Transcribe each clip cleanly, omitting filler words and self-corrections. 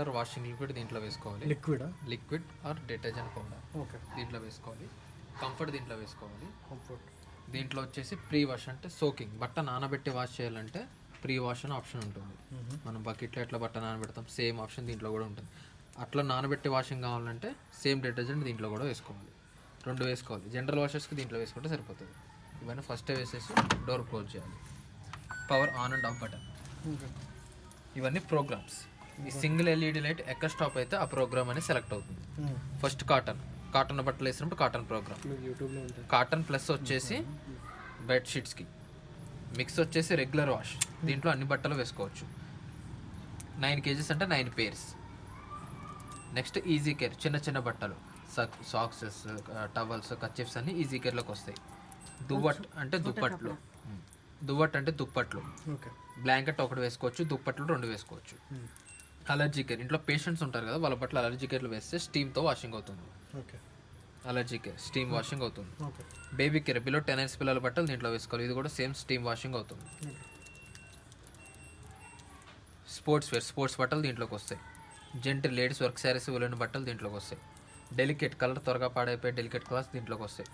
Are washing liquid దీంట్లో వేసుకోవాలి. Liquid are detergent powder okay దీంట్లో వేసుకోవాలి. కంఫర్ట్ దీంట్లో వేసుకోవాలి. కంఫర్ట్ దీంట్లో వచ్చేసి ప్రీ వాష్ అంటే సోకింగ్, బట్ట నానబెట్టి వాష్ చేయాలంటే ప్రీ వాష్ అని ఆప్షన్ ఉంటుంది. మనం బకెట్లో ఎట్లా బట్ట నానబెడతాం సేమ్ ఆప్షన్ దీంట్లో కూడా ఉంటుంది. అట్లా నానబెట్టి వాషింగ్ కావాలంటే సేమ్ డిటర్జెంట్ దీంట్లో కూడా వేసుకోవాలి. 2 వేసుకోవాలి. జనరల్ వాషెస్కి దీంట్లో వేసుకుంటే సరిపోతుంది. ఇవన్నీ ఫస్ట్ వేసేసి డోర్ క్లోజ్ చేయాలి. Power on and of button. ఇవన్నీ ప్రోగ్రామ్స్. ఈ సింగిల్ ఎల్ఈడి లైట్ ఎక్కడ స్టాప్ అయితే ఆ ప్రోగ్రామ్ అనేది సెలెక్ట్ అవుతుంది. ఫస్ట్ కాటన్ బట్టలు వేసినప్పుడు కాటన్ ప్రోగ్రామ్. కాటన్ ప్లస్ వచ్చేసి బెడ్షీట్స్కి. మిక్స్ వచ్చేసి రెగ్యులర్ వాష్. దీంట్లో అన్ని బట్టలు వేసుకోవచ్చు. 9 kgs అంటే 9 pairs. నెక్స్ట్ ఈజీ కేర్, చిన్న చిన్న బట్టలు, సాక్సెస్, టవల్స్, కర్చీఫ్స్ అన్ని ఈజీ కేర్లోకి వస్తాయి. దువ్వట్ అంటే దుప్పట్లు. దువ్వట్ అంటే దుప్పట్లు. బ్లాంకెట్ ఒకటి వేసుకోవచ్చు, దుప్పట్లు 2 వేసుకోవచ్చు. అలర్జీ కేర్, ఇంట్లో పేషెంట్స్ ఉంటారు కదా వాళ్ళ బట్టలు అలర్జీ కేర్లో వేస్తే స్టీమ్తో వాషింగ్ అవుతుంది. అలర్జీ కేర్ స్టీమ్ వాషింగ్ అవుతుంది. బేబీ కేర్ బిలో 10 years పిల్లల బట్టలు దీంట్లో వేసుకోవాలి. ఇది కూడా సేమ్ స్టీమ్ వాషింగ్ అవుతుంది. స్పోర్ట్స్ వేర్, స్పోర్ట్స్ బట్టలు దీంట్లోకి వస్తాయి. Gent ladies work saris, woollen బట్టలు దీంట్లోకి వస్తాయి. డెలికేట్ కలర్ త్వరగా పాడైపోయి డెలికేట్ క్లాస్ దీంట్లోకి వస్తాయి.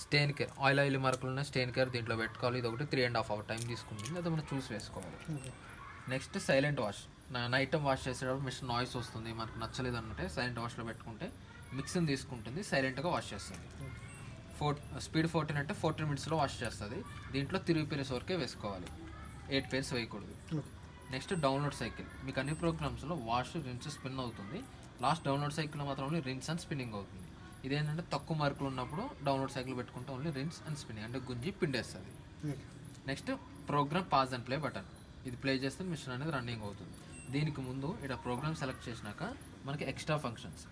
స్టెయిన్ కేర్, ఆయిల్ మార్కులు ఉన్న స్టెయిన్ కేర్ దీంట్లో పెట్టుకోవాలి. ఇది ఒకటి 3.5 hour టైం తీసుకుంటుంది. అది మనం చూసి వేసుకోవాలి. Next silent wash. Night time wash చేసేటప్పుడు మిషన్ నాయిస్ వస్తుంది, మనకు నచ్చలేదు అంటే సైలెంట్ వాష్లో పెట్టుకుంటే మిక్సింగ్ తీసుకుంటుంది, సైలెంట్గా వాష్ చేస్తుంది. స్పీడ్ 14 అంటే 14 minutesలో వాష్ చేస్తుంది. దీంట్లో 3 pairs వరకే వేసుకోవాలి, 8 pairs వేయకూడదు. Next download cycle. మీకు అన్ని ప్రోగ్రామ్స్లో వాష్, రిన్స్, స్పిన్ అవుతుంది. లాస్ట్ డౌన్లోడ్ సైకిల్లో మాత్రం ఓన్లీ రిన్స్ అండ్ స్పిన్నింగ్ అవుతుంది. ఇదేంటంటే తక్కువ మార్కులు ఉన్నప్పుడు డౌన్లోడ్ సైకిల్ పెట్టుకుంటే ఓన్లీ రిన్స్ అండ్ స్పిన్నింగ్ అంటే గుంజి పిండేస్తుంది. Next program pause and play button. ఇది ప్లే చేస్తే మిషన్ అనేది రన్నింగ్ అవుతుంది. దీనికి ముందు ఇక్కడ ప్రోగ్రామ్ సెలెక్ట్ చేసినాక మనకి extra functions,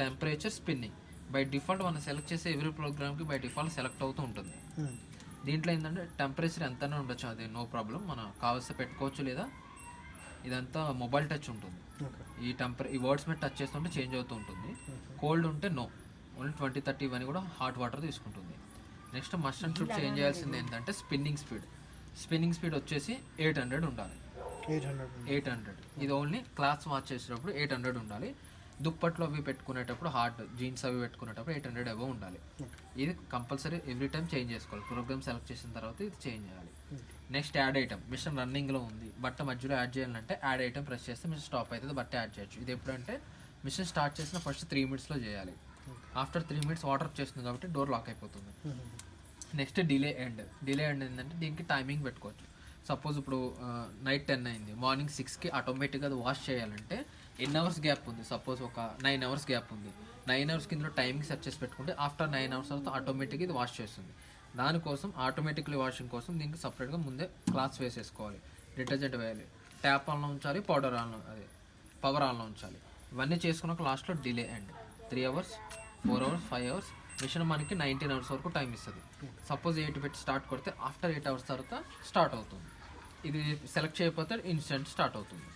temperature, spinning. By default మనం సెలెక్ట్ చేసే ఎవ్రీ ప్రోగ్రామ్కి బై డిఫాల్ట్ సెలెక్ట్ అవుతూ ఉంటుంది. దీంట్లో ఏంటంటే టెంపరేచర్ ఎంతనే ఉండొచ్చు, అది నో ప్రాబ్లం, మనం కావాల్సి పెట్టుకోవచ్చు. లేదా ఇదంతా మొబైల్ టచ్ ఉంటుంది. ఈ వర్డ్స్ మీద టచ్ చేస్తుంటే చేంజ్ అవుతూ ఉంటుంది. కోల్డ్ ఉంటే నో, ఓన్లీ 20, 30 ఇవన్నీ కూడా హాట్ వాటర్ తీసుకుంటుంది. Next must and should change చేయాల్సింది ఏంటంటే స్పిన్నింగ్ స్పీడ్. స్పిన్నింగ్ స్పీడ్ వచ్చేసి 800 ఉండాలి. 800. ఇది ఓన్లీ క్లాత్స్ వాష్ చేసేటప్పుడు 800 ఉండాలి. దుప్పట్లు అవి పెట్టుకునేటప్పుడు, హార్డ్ జీన్స్ అవి పెట్టుకునేటప్పుడు 800 అబవ్ ఉండాలి. ఇది కంపల్సరీ ఎవ్రీ టైం చేంజ్ చేసుకోవాలి. ప్రోగ్రామ్ సెలెక్ట్ చేసిన తర్వాత ఇది చేంజ్ చేయాలి. Next add item. మిషన్ రన్నింగ్లో ఉంది, బట్ట మధ్యలో యాడ్ చేయాలంటే యాడ్ ఐటమ్ ప్రెస్ చేస్తే మిషన్ స్టాప్ అవుతుంది, బట్ట యాడ్ చేయొచ్చు. ఇది ఎప్పుడంటే మిషన్ స్టార్ట్ చేసిన ఫస్ట్ 3 minutesలో చేయాలి. ఆఫ్టర్ 3 minutes వాటర్ చేస్తుంది కాబట్టి డోర్ లాక్ అయిపోతుంది. Next delay end. Delay end ఏంటంటే దీనికి టైమింగ్ పెట్టుకోవచ్చు. సపోజ్ ఇప్పుడు నైట్ 10 అయింది, మార్నింగ్ 6కి ఆటోమేటిక్గా అది వాష్ చేయాలంటే ఎన్ని అవర్స్ గ్యాప్ ఉంది, సపోజ్ ఒక 9 hours గ్యాప్ ఉంది. 9 hours కింద టైమింగ్ సెట్ చేసి పెట్టుకుంటే ఆఫ్టర్ 9 hours తర్వాత ఆటోమేటిక్గా ఇది వాష్ చేస్తుంది. దానికోసం ఆటోమేటిక్లీ వాషింగ్ కోసం దీనికి సపరేట్గా ముందే క్లాత్స్ వేసేసుకోవాలి. డిటర్జెంట్ వేయాలి, ట్యాప్ ఆన్లో ఉంచాలి, పవర్ ఆన్లో ఉంచాలి. ఇవన్నీ చేసుకున్నాక లాస్ట్లో delay end. 3 hours, 4 hours, 5 hours. Machine మనకి 19 hours వరకు టైం ఇస్తుంది. సపోజ్ 8 పెట్టి స్టార్ట్ కొడితే ఆఫ్టర్ 8 hours తర్వాత స్టార్ట్ అవుతుంది. ఇది సెలెక్ట్ చేయకపోతే ఇన్స్టెంట్ స్టార్ట్ అవుతుంది.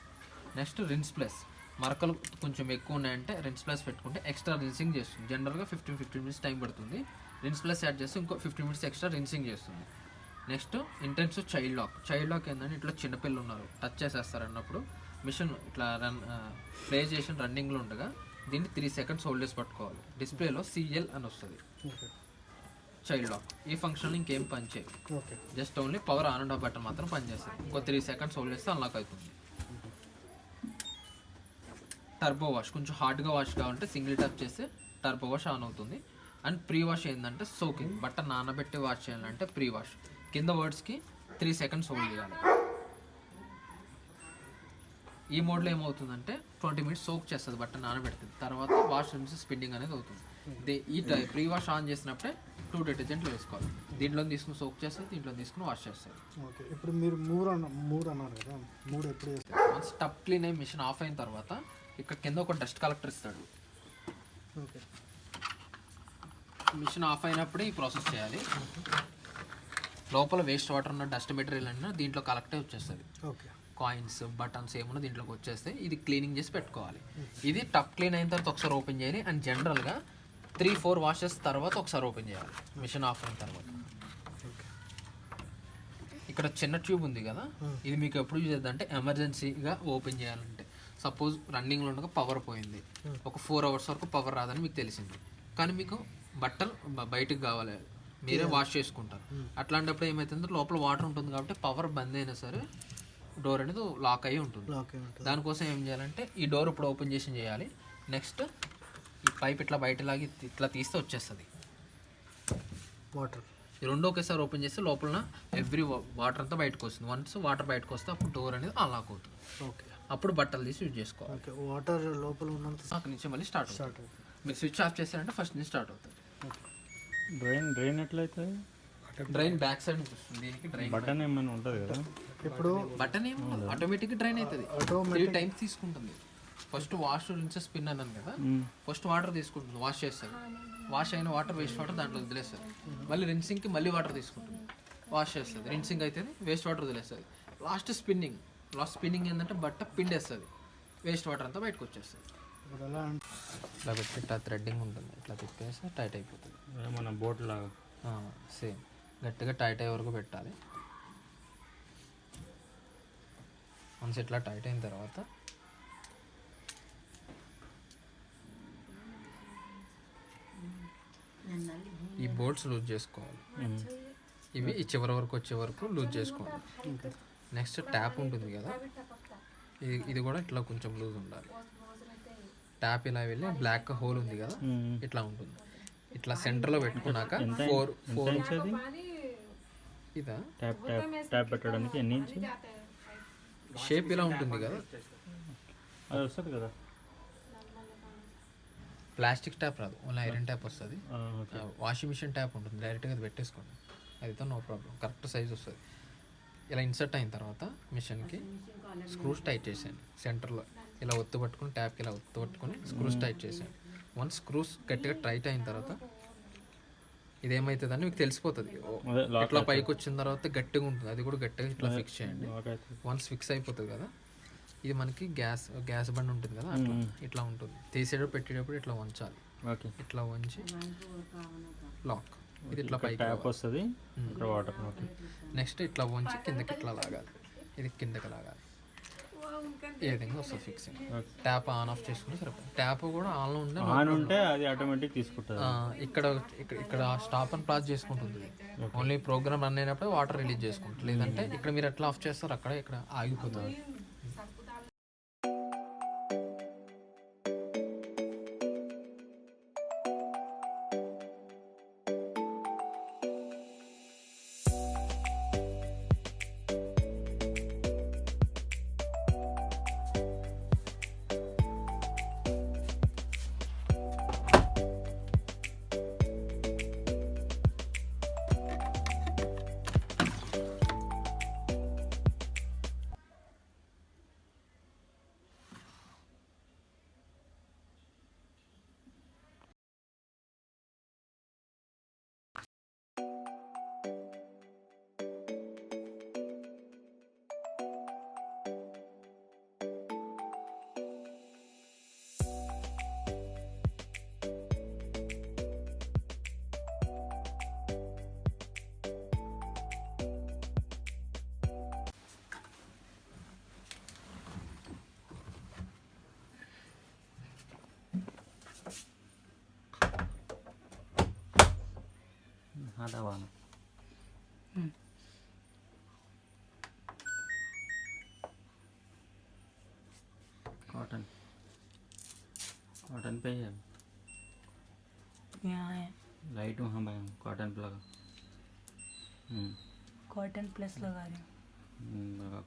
Next rinse plus. మరకలు కొంచెం ఎక్కువ ఉన్నాయంటే రిన్స్ ప్లస్ పెట్టుకుంటే ఎక్స్ట్రా రిన్సింగ్ చేస్తుంది. జనరల్గా 15 minutes టైం పడుతుంది. రిన్స్ ప్లస్ యాడ్ చేస్తే ఇంకో 15 minutes ఎక్స్ట్రా రిన్సింగ్ చేస్తుంది. Next intensive child lock. Child lock ఏంటంటే ఇట్లా చిన్నపిల్లలు ఉన్నారు, టచ్ చేసేస్తారు అన్నప్పుడు మిషన్ ఇట్లా ప్లే చేసి రన్నింగ్లో ఉండగా దీన్ని 3 seconds హోల్డ్ చేసి పట్టుకోవాలి. డిస్ప్లేలో CL అని వస్తుంది, చైల్డ్ లాక్. ఈ ఫంక్షన్ ఇంకేం పని చేయదు, just only power on and of button మాత్రం పనిచేస్తుంది. ఇంకో 3 seconds హోల్డ్ చేస్తే అన్లాక్ అవుతుంది. Turbo wash. కొంచెం హార్డ్గా వాష్ కావాలంటే సింగిల్ ట్యాప్ చేస్తే టర్బో వాష్ ఆన్ అవుతుంది. అండ్ ప్రీ వాష్ ఏంటంటే సోకింగ్. బట్ట నానబెట్టి వాష్ చేయాలంటే ప్రీ వాష్. కింద వర్డ్స్కి 3 seconds హోల్డ్ చేయాలి. ఈ మోడ్లో ఏమవుతుందంటే 20 minutes సోక్ చేస్తుంది, బట్ట నానబెడుతుంది. తర్వాత వాష్ రిన్స్ స్పిన్నింగ్ అనేది అవుతుంది. ఈ ప్రీ వాష్ ఆన్ చేసినప్పుడే 2 detergents వేసుకోవాలి. దీంట్లో తీసుకుని సోక్ చేస్తుంది, దీంట్లో తీసుకుని వాష్ చేస్తారు. ఓకే, ఇప్పుడు మీరు మూడు అన్నారు కదా, 3 ఎప్పుడు చేస్తారు? వన్స్ టప్ క్లీన్ అయ్యి మిషన్ ఆఫ్ అయిన తర్వాత ఇక్కడ కింద ఒక డస్ట్ కలెక్టర్ ఇస్తాడు. ఓకే, మిషన్ ఆఫ్ అయినప్పుడే ఈ ప్రాసెస్ చేయాలి. లోపల వేస్ట్ వాటర్ ఉన్న డస్ట్ మెటీరియల్ అన్నా దీంట్లో కలెక్ట్ అయి వచ్చేస్తుంది. ఓకే, కాయిన్స్, బటన్స్ ఏమన్నా దీంట్లోకి వచ్చేస్తే ఇది క్లీనింగ్ చేసి పెట్టుకోవాలి. ఇది టప్ క్లీన్ అయిన తర్వాత ఒకసారి ఓపెన్ చేయాలి. అండ్ జనరల్గా 3-4 washes తర్వాత ఒకసారి ఓపెన్ చేయాలి మిషన్ ఆఫ్ అయిన తర్వాత. ఇక్కడ చిన్న ట్యూబ్ ఉంది కదా, ఇది మీకు ఎప్పుడు యూజ్ చేద్దాం అంటే ఎమర్జెన్సీగా ఓపెన్ చేయాలంటే. సపోజ్ రన్నింగ్లో ఉండగా పవర్ పోయింది, ఒక 4 hours వరకు పవర్ రాదని మీకు తెలిసింది, కానీ మీకు బట్టలు బయటకు కావాలి, మీరే వాష్ చేసుకుంటారు. అట్లాంటప్పుడు ఏమవుతుందో లోపల వాటర్ ఉంటుంది కాబట్టి పవర్ బంద్ అయినా సరే డోర్ అనేది లాక్ అయ్యి ఉంటుంది. దానికోసం ఏం చేయాలంటే ఈ డోర్ ఇప్పుడు ఓపెన్ చేయాలి. నెక్స్ట్ ఈ పైప్ ఇట్లా బయట లాగి ఇట్లా తీస్తే వచ్చేస్తుంది వాటర్. ఈ రెండు ఒకేసారి ఓపెన్ చేస్తే లోపల వాటర్ అంతా బయటకు వస్తుంది. వన్స్ వాటర్ బయటకు వస్తే అప్పుడు డోర్ అనేది అన్లాక్ అవుతుంది. ఓకే, అప్పుడు బట్టలు తీసి యూజ్ చేసుకోవాలి. ఓకే. వాటర్ లోపల ఉన్నంత అక్కడి నుంచి మళ్ళీ స్టార్ట్ అవుతుంది. మీరు స్విచ్ ఆఫ్ చేస్తారంటే ఫస్ట్ నుంచి స్టార్ట్ అవుతుంది. డ్రైన్ ఎట్లయితుంది? డ్రైన్ బ్యాక్ సైడ్ నుంచి వస్తుంది. దీనికి డ్రైన్ బటన్ ఏమైనా ఉంటుంది కదా? ఇప్పుడు బటన్ ఏమో ఆటోమేటిక్గా డ్రైన్ అవుతుంది. 3 times తీసుకుంటుంది. ఫస్ట్ వాష్ రించ్ స్పిన్ అన్నాను కదా, ఫస్ట్ వాటర్ తీసుకుంటుంది, వాష్ చేస్తుంది. వాష్ అయిన వాటర్ వేస్ట్ వాటర్ దాంట్లో వదిలేస్తుంది. మళ్ళీ రిన్సింగ్కి మళ్ళీ వాటర్ తీసుకుంటుంది, వాష్ చేస్తుంది. రిన్సింగ్ అయితే వేస్ట్ వాటర్ వదిలేస్తుంది. లాస్ట్ స్పిన్నింగ్ ఏంటంటే బట్ట పిండేస్తుంది, వేస్ట్ వాటర్ అంతా బయటకు వచ్చేస్తుంది. ఇప్పుడు ఎలా అంటే ఇట్లా పెట్టి ఇట్లా థ్రెడ్డింగ్ ఉంటుంది, ఇట్లా తిప్పేస్తే టైట్ అయిపోతుంది. మన బోట్ లాగా సేమ్ గట్టిగా టైట్ అయ్యే వరకు పెట్టాలి. వన్స్ ఇట్లా టైట్ అయిన తర్వాత ఈ బోల్ట్స్ లూజ్ చేసుకోవాలి. ఇవి ఈ చివరి వరకు వచ్చే వరకు లూజ్ చేసుకోవాలి. నెక్స్ట్ ట్యాప్ ఉంటుంది కదా, ఇది కూడా ఇట్లా కొంచెం లూజ్ ఉండాలి. ట్యాప్ ఇలా వెళ్ళి బ్లాక్ హోల్ ఉంది కదా, ఇట్లా ఉంటుంది. ఇట్లా సెంటర్లో పెట్టుకున్నాక 4 ఇదా ట్యాప్ పెట్టడానికి ఎన్ని ఇంచు షేప్ ఇలా ఉంటుంది కదా, అది వస్తుంది కదా. ప్లాస్టిక్ ట్యాప్ రాదు, ఓన్లీ ఐరన్ ట్యాప్ వస్తుంది. వాషింగ్ మిషన్ ట్యాప్ ఉంటుంది, డైరెక్ట్గా అది పెట్టేసుకోండి, అదితో నో ప్రాబ్లం, కరెక్ట్ సైజ్ వస్తుంది. ఇలా ఇన్సర్ట్ అయిన తర్వాత మిషన్కి స్క్రూస్ టైట్ చేసేయండి. సెంటర్లో ఇలా ఒత్తు పట్టుకుని ట్యాప్కి ఇలా ఒత్తు పట్టుకుని స్క్రూస్ టైట్ చేసేయండి. వన్స్ స్క్రూస్ గట్టిగా టైట్ అయిన తర్వాత ఇదేమవుతుందని మీకు తెలిసిపోతుంది. ఇట్లా పైకి వచ్చిన తర్వాత గట్టిగా ఉంటుంది, అది కూడా గట్టిగా ఇట్లా ఫిక్స్ చేయండి. వన్స్ ఫిక్స్ అయిపోతుంది కదా, ఇది మనకి గ్యాస్ బండ్ ఉంటుంది కదా, అట్లా ఇట్లా ఉంటుంది. తీసేటప్పుడు పెట్టేటప్పుడు ఇట్లా వంచాలి, ఇట్లా వంచి లాక్. ఇది ఇట్లా పైకి వస్తుంది, వాటర్. నెక్స్ట్ ఇట్లా వంచి కిందకి ఇట్లా లాగాలి, ఇది కిందకి లాగాలి. ఈ విధంగా వస్తుంది ఫిక్సింగ్. ట్యాప్ ఆన్ ఆఫ్ చేసుకుని సరిపోతుంది. ట్యాప్ కూడా ఆన్ ఉంటే అది ఆటోమేటిక్ తీసుకుంటుంది. ఇక్కడ స్టాప్ అండ్ ప్లాస్ చేసుకుంటుంది. ఓన్లీ ప్రోగ్రామ్ రన్ అయినప్పుడు వాటర్ రిలీజ్ చేసుకుంటుంది. లేదంటే ఇక్కడ మీరు ఎట్లా ఆఫ్ చేస్తారు అక్కడ ఇక్కడ ఆగిపోతుంది. Hadawana. कॉटन पे है, यहाँ है लाइट वहाँ पे कॉटन प्लग। कॉटन प्लस लगा रही हूँ। लगा।